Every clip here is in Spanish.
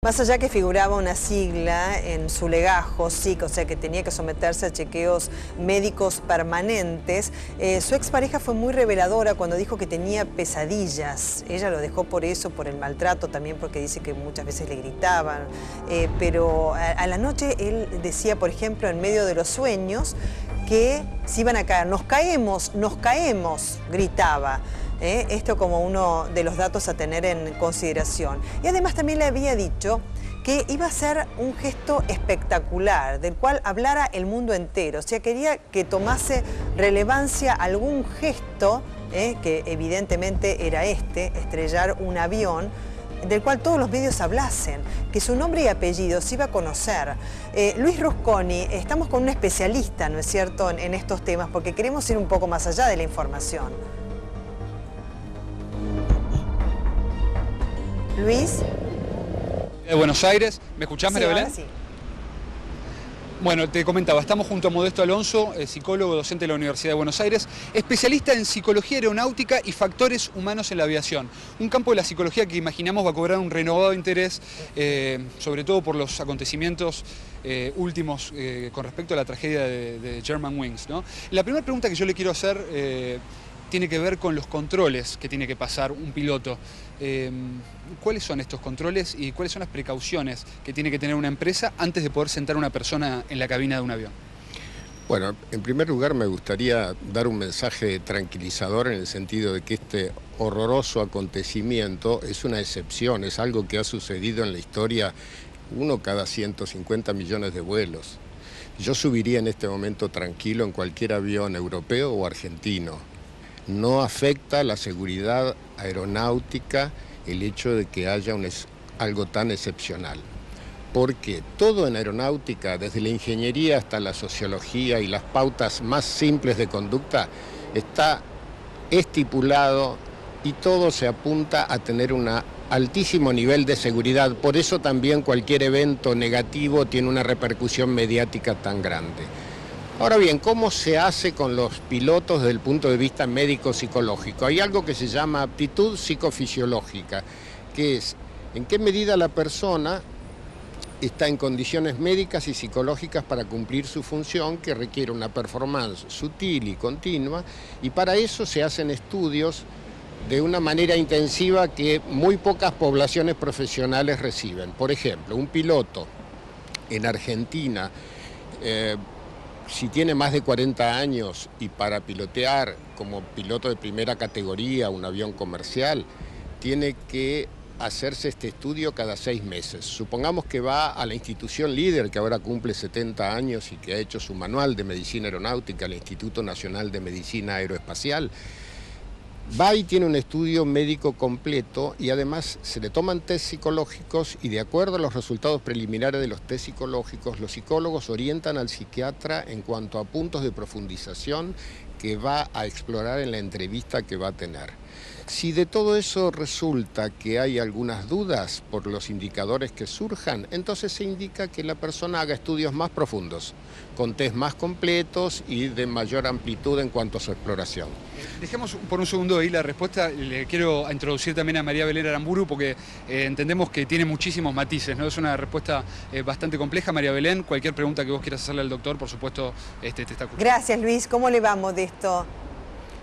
Más allá que figuraba una sigla en su legajo, SIC, o sea que tenía que someterse a chequeos médicos permanentes, su expareja fue muy reveladora cuando dijo que tenía pesadillas. Ella lo dejó por eso, por el maltrato, también porque dice que muchas veces le gritaban. Pero a la noche él decía, por ejemplo, en medio de los sueños, que se iban a caer. Nos caemos, gritaba. Esto como uno de los datos a tener en consideración. Y además también le había dicho que iba a ser un gesto espectacular, del cual hablara el mundo entero. O sea, quería que tomase relevancia algún gesto, que evidentemente era estrellar un avión, del cual todos los medios hablasen, que su nombre y apellido se iba a conocer. Luis Rusconi, estamos con un especialista, ¿no es cierto?, en estos temas, porque queremos ir un poco más allá de la información. Luis. De Buenos Aires, ¿me escuchás, María Belén? Ahora sí. Bueno, te comentaba, estamos junto a Modesto Alonso, psicólogo, docente de la Universidad de Buenos Aires, especialista en psicología aeronáutica y factores humanos en la aviación. Un campo de la psicología que imaginamos va a cobrar un renovado interés, sobre todo por los acontecimientos últimos con respecto a la tragedia de Germanwings, ¿no? La primera pregunta que yo le quiero hacer tiene que ver con los controles que tiene que pasar un piloto. ¿Cuáles son estos controles y cuáles son las precauciones que tiene que tener una empresa antes de poder sentar a una persona en la cabina de un avión? Bueno, en primer lugar me gustaría dar un mensaje tranquilizador en el sentido de que este horroroso acontecimiento es una excepción, es algo que ha sucedido en la historia, uno cada 150 millones de vuelos. Yo subiría en este momento tranquilo en cualquier avión europeo o argentino. No afecta la seguridad aeronáutica el hecho de que haya algo tan excepcional. Porque todo en aeronáutica, desde la ingeniería hasta la sociología y las pautas más simples de conducta, está estipulado y todo se apunta a tener un altísimo nivel de seguridad. Por eso también cualquier evento negativo tiene una repercusión mediática tan grande. Ahora bien, ¿cómo se hace con los pilotos desde el punto de vista médico-psicológico? Hay algo que se llama aptitud psicofisiológica, que es en qué medida la persona está en condiciones médicas y psicológicas para cumplir su función, que requiere una performance sutil y continua, y para eso se hacen estudios de una manera intensiva que muy pocas poblaciones profesionales reciben. Por ejemplo, un piloto en Argentina, si tiene más de 40 años y para pilotear como piloto de primera categoría un avión comercial, tiene que hacerse este estudio cada 6 meses. Supongamos que va a la institución líder, que ahora cumple 70 años y que ha hecho su manual de medicina aeronáutica, el Instituto Nacional de Medicina Aeroespacial. Va y tiene un estudio médico completo y además se le toman test psicológicos y de acuerdo a los resultados preliminares de los test psicológicos, los psicólogos orientan al psiquiatra en cuanto a puntos de profundización que va a explorar en la entrevista que va a tener. Si de todo eso resulta que hay algunas dudas por los indicadores que surjan, entonces se indica que la persona haga estudios más profundos, con test más completos y de mayor amplitud en cuanto a su exploración. Dejemos por un segundo ahí la respuesta. Le quiero introducir también a María Belén Aramburu porque entendemos que tiene muchísimos matices, ¿no? Es una respuesta bastante compleja. María Belén, cualquier pregunta que vos quieras hacerle al doctor, por supuesto, te está escuchando. Gracias, Luis. ¿Cómo le vamos de esto?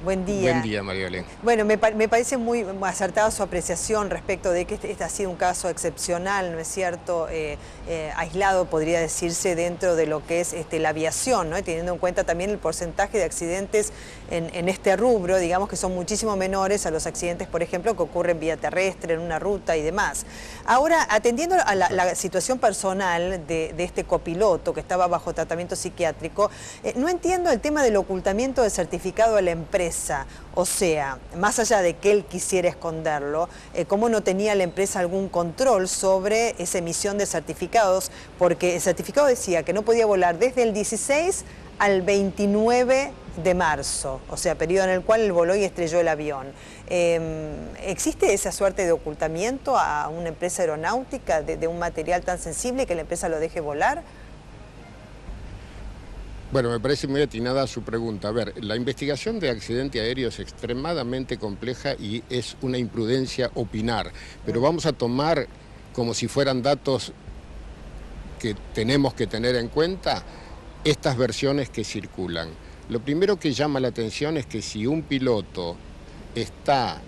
Buen día. Buen día, María Belén. Bueno, me parece muy acertada su apreciación respecto de que este ha sido un caso excepcional, ¿no es cierto? Aislado, podría decirse, dentro de lo que es la aviación, ¿no? Teniendo en cuenta también el porcentaje de accidentes en este rubro, digamos que son muchísimo menores a los accidentes, por ejemplo, que ocurren vía terrestre, en una ruta y demás. Ahora, atendiendo a la situación personal de este copiloto que estaba bajo tratamiento psiquiátrico, no entiendo el tema del ocultamiento de certificado a la empresa. O sea, más allá de que él quisiera esconderlo, ¿cómo no tenía la empresa algún control sobre esa emisión de certificados? Porque el certificado decía que no podía volar desde el 16 al 29 de marzo, o sea, periodo en el cual él voló y estrelló el avión. ¿Existe esa suerte de ocultamiento a una empresa aeronáutica de un material tan sensible que la empresa lo deje volar? Bueno, me parece muy atinada su pregunta. A ver, la investigación de accidente aéreo es extremadamente compleja y es una imprudencia opinar, pero vamos a tomar como si fueran datos que tenemos que tener en cuenta estas versiones que circulan. Lo primero que llama la atención es que si un piloto está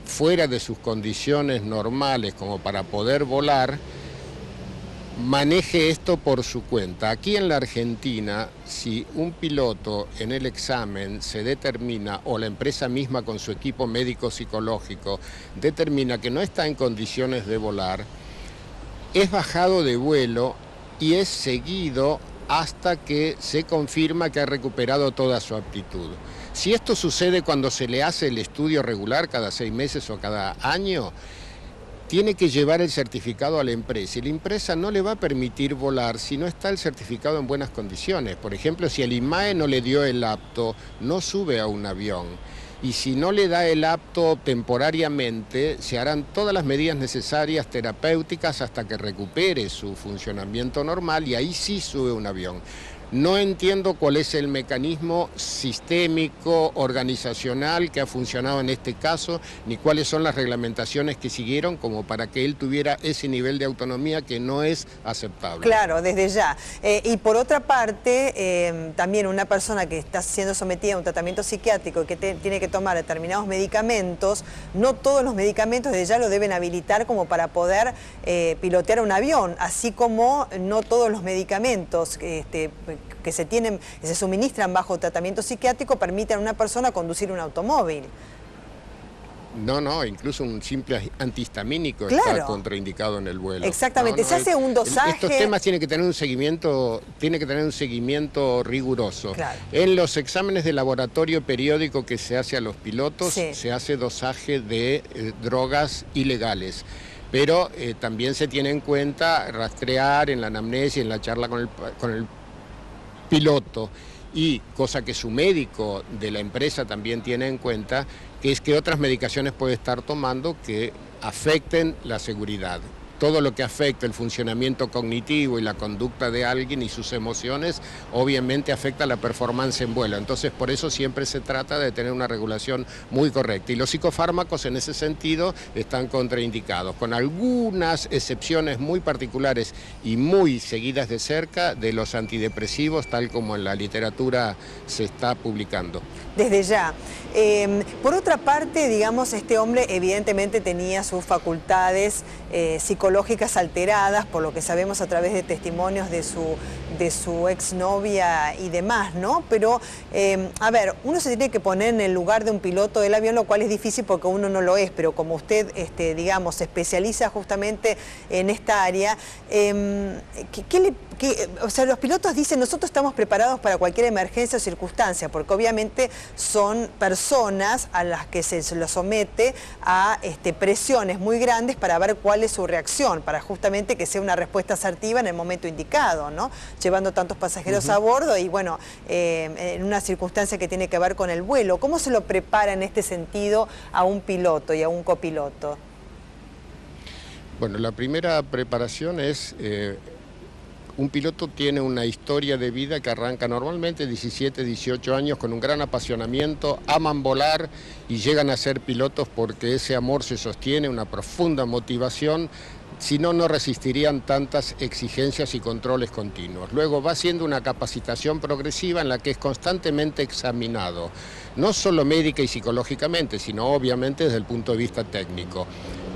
fuera de sus condiciones normales como para poder volar, maneje esto por su cuenta. Aquí en la Argentina, si un piloto en el examen se determina, o la empresa misma con su equipo médico psicológico determina que no está en condiciones de volar, es bajado de vuelo y es seguido hasta que se confirma que ha recuperado toda su aptitud. Si esto sucede cuando se le hace el estudio regular cada 6 meses o cada año, tiene que llevar el certificado a la empresa y la empresa no le va a permitir volar si no está el certificado en buenas condiciones. Por ejemplo, si el INMAE no le dio el apto, no sube a un avión. Y si no le da el apto temporariamente, se harán todas las medidas necesarias terapéuticas hasta que recupere su funcionamiento normal y ahí sí sube un avión. No entiendo cuál es el mecanismo sistémico, organizacional que ha funcionado en este caso, ni cuáles son las reglamentaciones que siguieron como para que él tuviera ese nivel de autonomía que no es aceptable. Claro, desde ya. Y por otra parte, también una persona que está siendo sometida a un tratamiento psiquiátrico y que tiene que tomar determinados medicamentos, no todos los medicamentos desde ya lo deben habilitar como para poder pilotear un avión, así como no todos los medicamentos que se suministran bajo tratamiento psiquiátrico permiten a una persona conducir un automóvil. No, incluso un simple antihistamínico claro. Está contraindicado en el vuelo. Exactamente, se hace un dosaje. Estos temas tienen que tener un seguimiento, riguroso. Claro. En los exámenes de laboratorio periódico que se hace a los pilotos, sí. Se hace dosaje de drogas ilegales. Pero también se tiene en cuenta rastrear en la anamnesis, en la charla con el piloto, y cosa que su médico de la empresa también tiene en cuenta, que es que otras medicaciones puede estar tomando que afecten la seguridad. Todo lo que afecta el funcionamiento cognitivo y la conducta de alguien y sus emociones, obviamente afecta la performance en vuelo. Entonces, por eso siempre se trata de tener una regulación muy correcta. Y los psicofármacos en ese sentido están contraindicados, con algunas excepciones muy particulares y muy seguidas de cerca de los antidepresivos, tal como en la literatura se está publicando. Desde ya. Por otra parte, digamos, este hombre evidentemente tenía sus facultades psicológicas alteradas, por lo que sabemos a través de testimonios de su exnovia y demás, ¿no? Pero, a ver, uno se tiene que poner en el lugar de un piloto del avión, lo cual es difícil porque uno no lo es, pero como usted, digamos, se especializa justamente en esta área, o sea, los pilotos dicen, nosotros estamos preparados para cualquier emergencia o circunstancia, porque obviamente son personas a las que se los somete a presiones muy grandes para ver cuál es su reacción, para justamente que sea una respuesta asertiva en el momento indicado, ¿no? Llevando tantos pasajeros a bordo y bueno, en una circunstancia que tiene que ver con el vuelo. ¿Cómo se lo prepara en este sentido a un piloto y a un copiloto? Bueno, la primera preparación es... un piloto tiene una historia de vida que arranca normalmente 17, 18 años con un gran apasionamiento, aman volar y llegan a ser pilotos porque ese amor se sostiene, una profunda motivación, si no, no resistirían tantas exigencias y controles continuos. Luego va siendo una capacitación progresiva en la que es constantemente examinado, no solo médica y psicológicamente, sino obviamente desde el punto de vista técnico.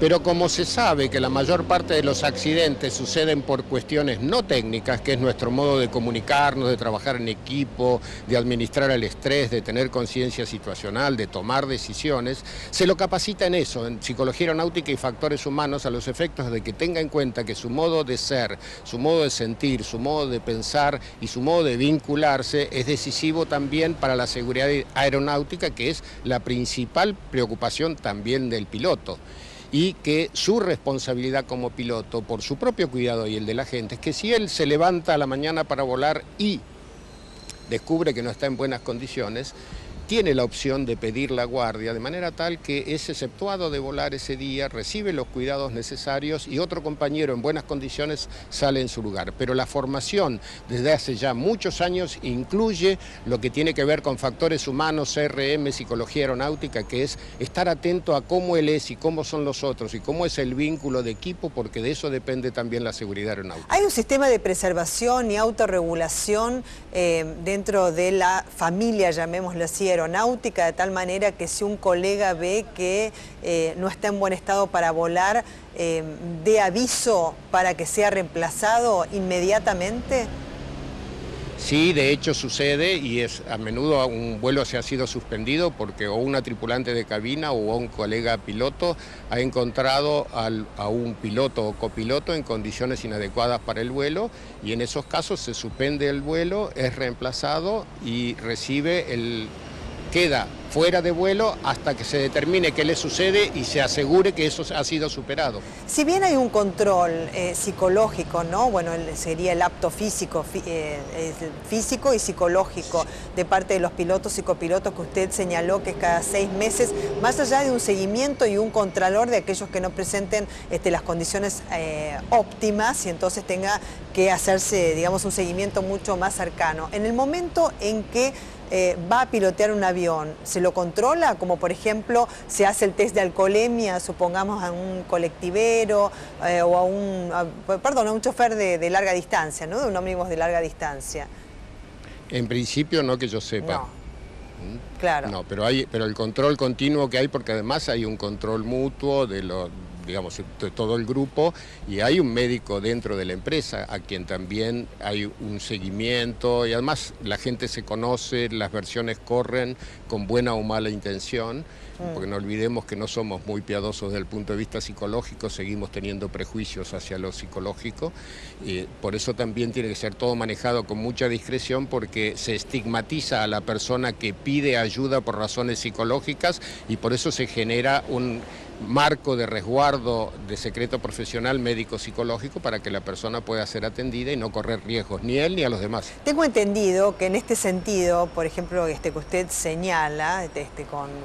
Pero como se sabe que la mayor parte de los accidentes suceden por cuestiones no técnicas, que es nuestro modo de comunicarnos, de trabajar en equipo, de administrar el estrés, de tener conciencia situacional, de tomar decisiones, se lo capacita en eso, en psicología aeronáutica y factores humanos, a los efectos de que tenga en cuenta que su modo de ser, su modo de sentir, su modo de pensar y su modo de vincularse es decisivo también para la seguridad aeronáutica, que es la principal preocupación también del piloto. Y que su responsabilidad como piloto, por su propio cuidado y el de la gente, es que si él se levanta a la mañana para volar y descubre que no está en buenas condiciones, tiene la opción de pedir la guardia, de manera tal que es exceptuado de volar ese día, recibe los cuidados necesarios y otro compañero en buenas condiciones sale en su lugar. Pero la formación desde hace ya muchos años incluye lo que tiene que ver con factores humanos, CRM, psicología aeronáutica, que es estar atento a cómo él es y cómo son los otros y cómo es el vínculo de equipo, porque de eso depende también la seguridad aeronáutica. ¿Hay un sistema de preservación y autorregulación dentro de la familia, llamémoslo así, aeronáutica, de tal manera que si un colega ve que no está en buen estado para volar, dé aviso para que sea reemplazado inmediatamente? Sí, de hecho sucede y a menudo un vuelo se ha sido suspendido porque o una tripulante de cabina o un colega piloto ha encontrado a un piloto o copiloto en condiciones inadecuadas para el vuelo, y en esos casos se suspende el vuelo, es reemplazado y queda fuera de vuelo hasta que se determine qué le sucede y se asegure que eso ha sido superado. Si bien hay un control psicológico, ¿no? Bueno, sería el apto físico y psicológico de parte de los pilotos y copilotos que usted señaló que es cada 6 meses, más allá de un seguimiento y un contralor de aquellos que no presenten las condiciones óptimas, y entonces tenga que hacerse, digamos, un seguimiento mucho más cercano. En el momento en que va a pilotear un avión, ¿se lo controla? Como por ejemplo, se hace el test de alcoholemia, supongamos a un colectivero o a un chofer de larga distancia, ¿no? De un ómnibus de larga distancia. En principio no, que yo sepa. No. Claro. No, pero el control continuo que hay, porque además hay un control mutuo de todo el grupo, y hay un médico dentro de la empresa a quien también hay un seguimiento, y además la gente se conoce, las versiones corren con buena o mala intención, porque no olvidemos que no somos muy piadosos desde el punto de vista psicológico, seguimos teniendo prejuicios hacia lo psicológico, y por eso también tiene que ser todo manejado con mucha discreción, porque se estigmatiza a la persona que pide ayuda por razones psicológicas, y por eso se genera un marco de resguardo de secreto profesional médico-psicológico para que la persona pueda ser atendida y no correr riesgos, ni él ni a los demás. Tengo entendido que en este sentido, por ejemplo, que usted señala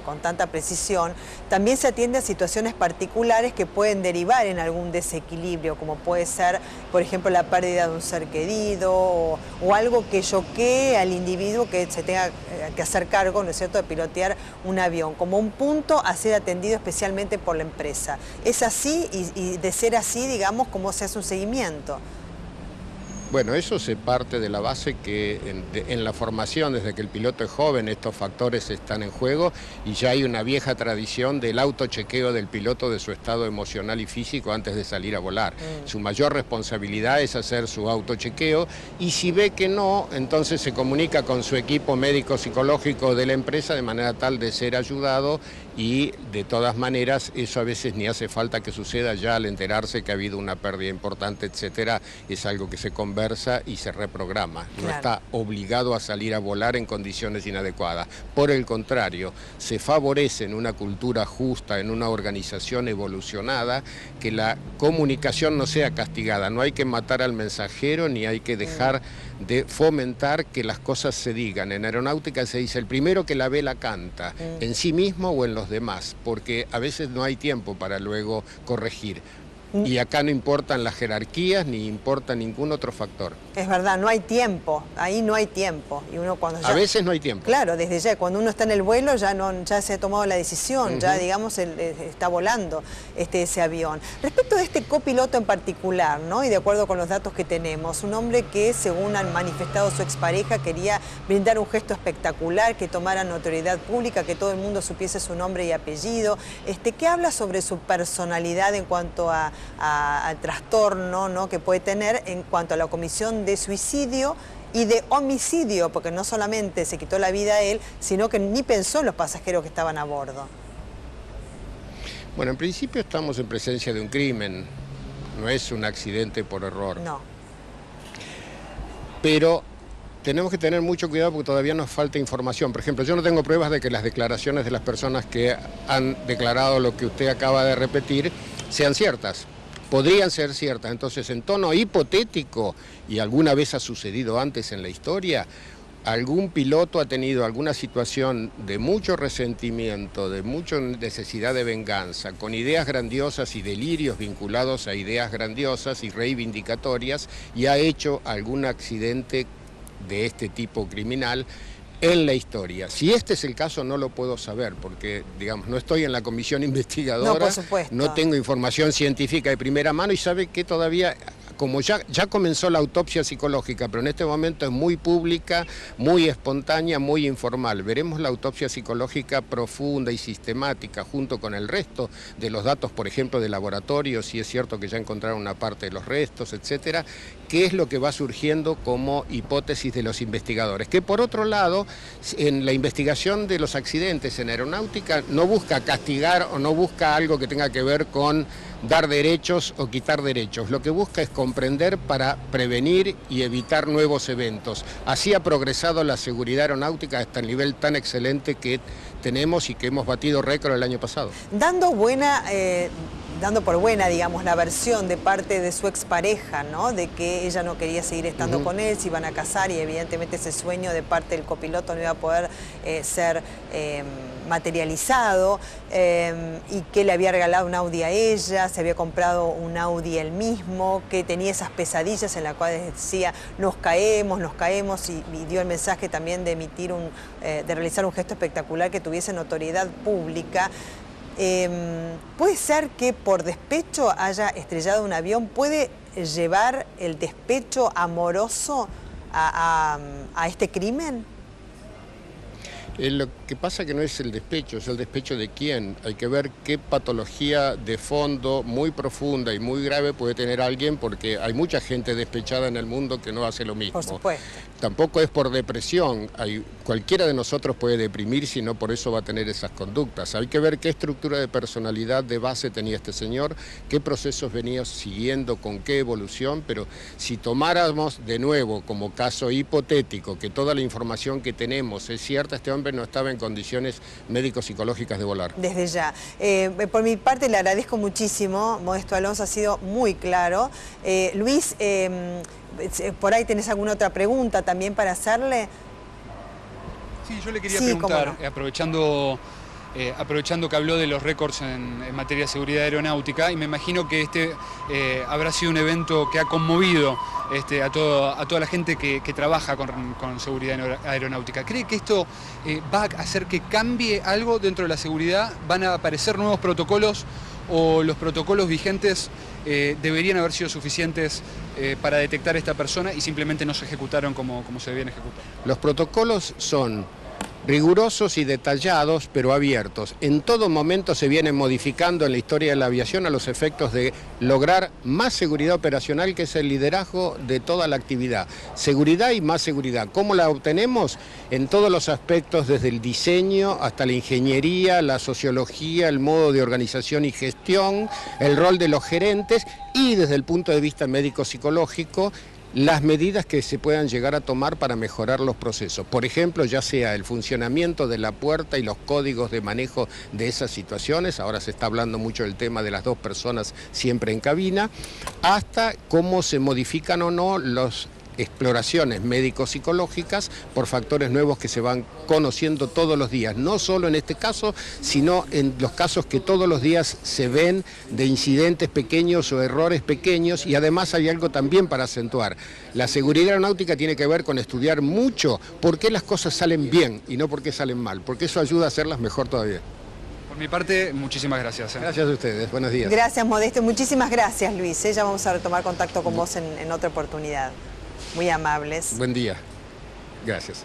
con tanta precisión, también se atiende a situaciones particulares que pueden derivar en algún desequilibrio, como puede ser, por ejemplo, la pérdida de un ser querido o algo que choquee al individuo que se tenga que hacer cargo, ¿no es cierto?, de pilotear un avión, como un punto a ser atendido especialmente por la empresa. ¿Es así? Y de ser así, digamos, ¿cómo se hace un seguimiento? Bueno, eso se parte de la base que en la formación, desde que el piloto es joven, estos factores están en juego, y ya hay una vieja tradición del autochequeo del piloto de su estado emocional y físico antes de salir a volar. Su mayor responsabilidad es hacer su autochequeo, y si ve que no, entonces se comunica con su equipo médico-psicológico de la empresa de manera tal de ser ayudado, y de todas maneras eso a veces ni hace falta que suceda, ya al enterarse que ha habido una pérdida importante, etcétera, es algo que se conversa y se reprograma. No está obligado a salir a volar en condiciones inadecuadas. Por el contrario, se favorece en una cultura justa, en una organización evolucionada, que la comunicación no sea castigada. No hay que matar al mensajero, ni hay que dejar de fomentar que las cosas se digan. En aeronáutica se dice: el primero que la ve la canta, en sí mismo o en los demás, porque a veces no hay tiempo para luego corregir. Y acá no importan las jerarquías ni importa ningún otro factor. Es verdad, no hay tiempo, ahí no hay tiempo. Y uno cuando ya, a veces no hay tiempo. Claro, desde ya, cuando uno está en el vuelo ya se ha tomado la decisión, ya digamos está volando ese avión. Respecto de este copiloto en particular, ¿no? Y de acuerdo con los datos que tenemos, un hombre que, según han manifestado su expareja, quería brindar un gesto espectacular, que tomara notoriedad pública, que todo el mundo supiese su nombre y apellido. ¿Qué habla sobre su personalidad en cuanto al trastorno, ¿no?, que puede tener en cuanto a la comisión de suicidio y de homicidio, porque no solamente se quitó la vida a él, sino que ni pensó en los pasajeros que estaban a bordo? Bueno, en principio estamos en presencia de un crimen, no es un accidente por error. No. Pero tenemos que tener mucho cuidado porque todavía nos falta información. Por ejemplo, yo no tengo pruebas de que las declaraciones de las personas que han declarado lo que usted acaba de repetir sean ciertas. Podrían ser ciertas. Entonces, en tono hipotético, y alguna vez ha sucedido antes en la historia, algún piloto ha tenido alguna situación de mucho resentimiento, de mucha necesidad de venganza, con ideas grandiosas y delirios vinculados a ideas grandiosas y reivindicatorias, y ha hecho algún accidente de este tipo criminal en la historia. Si este es el caso, no lo puedo saber, porque, digamos, no estoy en la comisión investigadora, no, por supuesto, no tengo información científica de primera mano, y sabe que todavía, como ya comenzó la autopsia psicológica, pero en este momento es muy pública, muy espontánea, muy informal. Veremos la autopsia psicológica profunda y sistemática junto con el resto de los datos, por ejemplo, de laboratorio, si es cierto que ya encontraron una parte de los restos, etcétera, qué es lo que va surgiendo como hipótesis de los investigadores. Que por otro lado, en la investigación de los accidentes en aeronáutica no busca castigar o no busca algo que tenga que ver con dar derechos o quitar derechos. Lo que busca es comprender para prevenir y evitar nuevos eventos. Así ha progresado la seguridad aeronáutica hasta el nivel tan excelente que tenemos y que hemos batido récord el año pasado. Dando por buena, digamos, la versión de parte de su expareja, ¿no? De que ella no quería seguir estando con él, se iban a casar, y evidentemente ese sueño de parte del copiloto no iba a poder ser materializado, y que le había regalado un Audi a ella, se había comprado un Audi él mismo, que tenía esas pesadillas en las cuales decía nos caemos, y dio el mensaje también de emitir de realizar un gesto espectacular que tuviese notoriedad pública. ¿Puede ser que por despecho haya estrellado un avión? ¿Puede llevar el despecho amoroso a este crimen? Lo que pasa que no es el despecho, es el despecho de quién. Hay que ver qué patología de fondo muy profunda y muy grave puede tener alguien, porque hay mucha gente despechada en el mundo que no hace lo mismo. Por supuesto. Tampoco es por depresión. Cualquiera de nosotros puede deprimirse y no por eso va a tener esas conductas. Hay que ver qué estructura de personalidad de base tenía este señor, qué procesos venía siguiendo, con qué evolución, pero si tomáramos de nuevo como caso hipotético que toda la información que tenemos es cierta, este hombre no estaba en condiciones médico-psicológicas de volar. Desde ya. Por mi parte le agradezco muchísimo. Modesto Alonso ha sido muy claro. Luis, por ahí tenés alguna otra pregunta también para hacerle. Sí, yo le quería preguntar, aprovechando que habló de los récords en materia de seguridad aeronáutica, y me imagino que este habrá sido un evento que ha conmovido a toda la gente que trabaja con seguridad aeronáutica. ¿Cree que esto va a hacer que cambie algo dentro de la seguridad? ¿Van a aparecer nuevos protocolos, o los protocolos vigentes deberían haber sido suficientes para detectar a esta persona y simplemente no se ejecutaron como se debían ejecutar? Los protocolos son rigurosos y detallados, pero abiertos. En todo momento se vienen modificando en la historia de la aviación a los efectos de lograr más seguridad operacional, que es el liderazgo de toda la actividad. Seguridad y más seguridad. ¿Cómo la obtenemos? En todos los aspectos, desde el diseño hasta la ingeniería, la sociología, el modo de organización y gestión, el rol de los gerentes, y desde el punto de vista médico-psicológico, las medidas que se puedan llegar a tomar para mejorar los procesos. Por ejemplo, ya sea el funcionamiento de la puerta y los códigos de manejo de esas situaciones, ahora se está hablando mucho del tema de las 2 personas siempre en cabina, hasta cómo se modifican o no las exploraciones médico-psicológicas por factores nuevos que se van conociendo todos los días, no solo en este caso, sino en los casos que todos los días se ven de incidentes pequeños o errores pequeños. Y además hay algo también para acentuar: la seguridad aeronáutica tiene que ver con estudiar mucho por qué las cosas salen bien y no por qué salen mal, porque eso ayuda a hacerlas mejor todavía. Por mi parte, muchísimas gracias. Gracias a ustedes, buenos días. Gracias, Modesto, muchísimas gracias, Luis. Ya vamos a retomar contacto con vos en otra oportunidad. Muy amables. Buen día. Gracias.